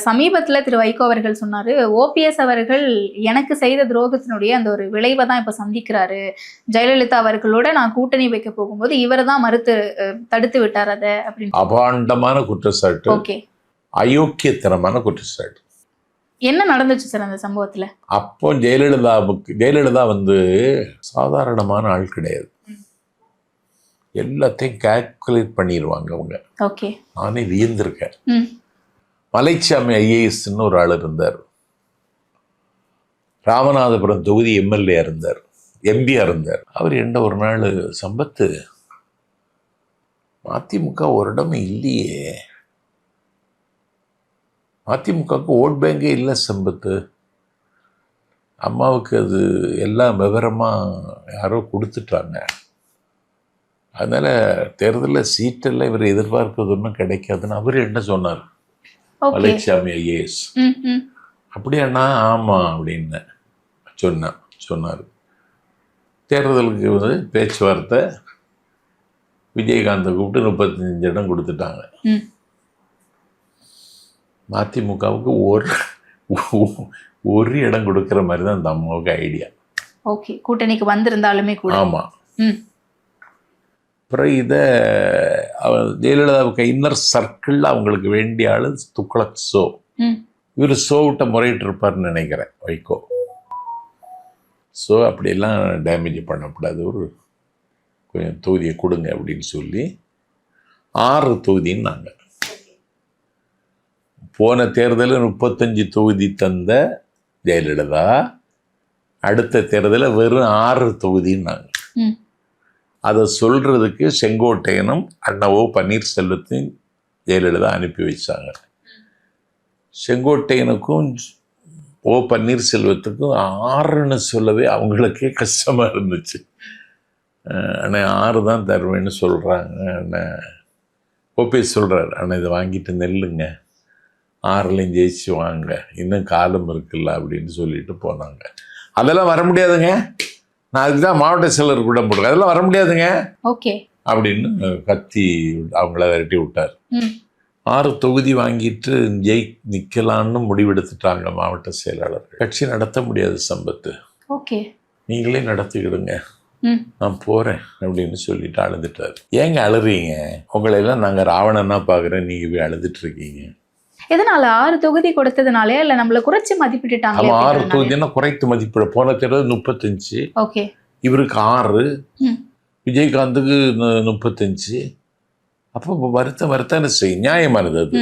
சமீபத்துல திரு வைகோ அவர்கள் சொன்னாரு, ஓபிஎஸ் அவர்கள் எனக்கு செய்த துரோகத்தினுடைய அந்த ஒரு விளைவை தான் இப்ப சந்திக்கிறாரு. ஜெயலலிதா அவர்களோட நான் கூட்டணி வைக்க போகும்போது இவர் தான் மறுத்து தடுத்து விட்டார் அத அப்படின்னு. அபாண்டமான குற்றச்சாட்டு. ஓகே. அயோக்கியத்தனமான குற்றச்சாட்டு. என்ன நடந்துச்சு சார் அந்த சம்பவத்துல? அப்போ ஜெயலலிதா சாதாரணமான ஆள் கிடையாது. எல்லாத்தையும் கால்குலேட் பண்ணிடுவாங்க அவங்க. ஓகே. நானே வியந்திருக்கேன். மலைச்சாமி ஐஏஎஸ்ன்னு ஒரு ஆள் இருந்தார். ராமநாதபுரம் தொகுதி எம்எல்ஏ இருந்தார், எம்பியா இருந்தார். அவர் என்ன ஒரு நாள், சம்பத்து மதிமுக ஒரு இடமே இல்லையே, மதிமுகவுக்கு ஓட் பேங்கே இல்லை சம்பத்து, அம்மாவுக்கு அது எல்லாம் விவரமாக யாரோ கொடுத்துட்டாங்க, அதனால் தேர்தலில் சீட்டெல்லாம் இவர் எதிர்பார்க்கிறது ஒன்றும் கிடைக்காதுன்னு அவர் என்ன சொன்னார், மலைச்சாமி ஐஏஎஸ். அப்படியாண்ணா? ஆமாம் அப்படின்னு சொன்னார். தேர்தலுக்கு பேச்சுவார்த்தை, விஜயகாந்தை கூப்பிட்டு 35 இடம் கொடுத்துட்டாங்க. மதிமுகவுக்கு ஒரு இடம் கொடுக்குற மாதிரி தான் அந்த அம்மாவுக்கு ஐடியா. ஓகே, கூட்டணிக்கு வந்திருந்தாலுமே கூட. ஆமாம். அப்புறம் இதை ஜெயலலிதாவுக்கு இன்னர் சர்க்கிளில் அவங்களுக்கு வேண்டிய ஆள் துக்ளக் ஷோ. இவர் ஷோவிட்ட முறையிட்டு இருப்பார்னு நினைக்கிறேன் வைகோ. ஸோ அப்படியெல்லாம் டேமேஜ் பண்ணக்கூடாது, ஒரு கொஞ்சம் தொகுதியை கொடுங்க அப்படின்னு சொல்லி 6 தொகுதின்னு நாங்கள். போன தேர்தலில் 35 தொகுதி தந்த ஜெயலலிதா அடுத்த தேர்தலில் வெறும் 6 தொகுதின்னு நாங்கள். அதை சொல்கிறதுக்கு செங்கோட்டையனும் அண்ணாவோ பன்னீர்செல்வத்தையும் ஜெயலலிதா அனுப்பி வச்சாங்க. செங்கோட்டையனுக்கும் பன்னீர்செல்வத்துக்கும் 6ன்னு சொல்லவே அவங்களுக்கே கஷ்டமாக இருந்துச்சு. ஆனால் 6 தான் தருவேன்னு சொல்கிறாங்க. அண்ணன் ஓபிஎஸ் சொல்கிறார், ஆனால் இதை வாங்கிட்டு நெல்லுங்க, 6லையும் ஜெயிச்சு வாங்க, இன்னும் காலம் இருக்குல்ல அப்படின்னு சொல்லிட்டு போனாங்க. அதெல்லாம் வர முடியாதுங்க, நான் அதுதான் மாவட்ட செயலர் கூட போடுறேன், அதெல்லாம் வர முடியாதுங்க ஓகே அப்படின்னு கத்தி அவங்கள விரட்டி விட்டார். 6 தொகுதி வாங்கிட்டு நிற்கலான்னு முடிவெடுத்துட்டாங்க மாவட்ட செயலாளர். கட்சி நடத்த முடியாது சம்பத்து, ஓகே நீங்களே நடத்திக்கிடுங்க, நான் போகிறேன் அப்படின்னு சொல்லிட்டு அழுதுட்டார். ஏங்க அழுறீங்க? உங்களையெல்லாம் நாங்கள் ராவணன்னா பார்க்குறேன், நீங்கள் போய் அழுதுட்டு இருக்கீங்க. எதனால 6 தொகுதி கொடுத்ததுனாலே இல்லை நம்மளை குறைச்சி மதிப்பிட்டுட்டாங்க? 6 தொகுதினா குறைத்து மதிப்பிட. போன தேர்தல் 35, ஓகே, இவருக்கு 6, விஜயகாந்துக்கு 35. அப்போ வருத்தம் செய்யும், நியாயமானது அது.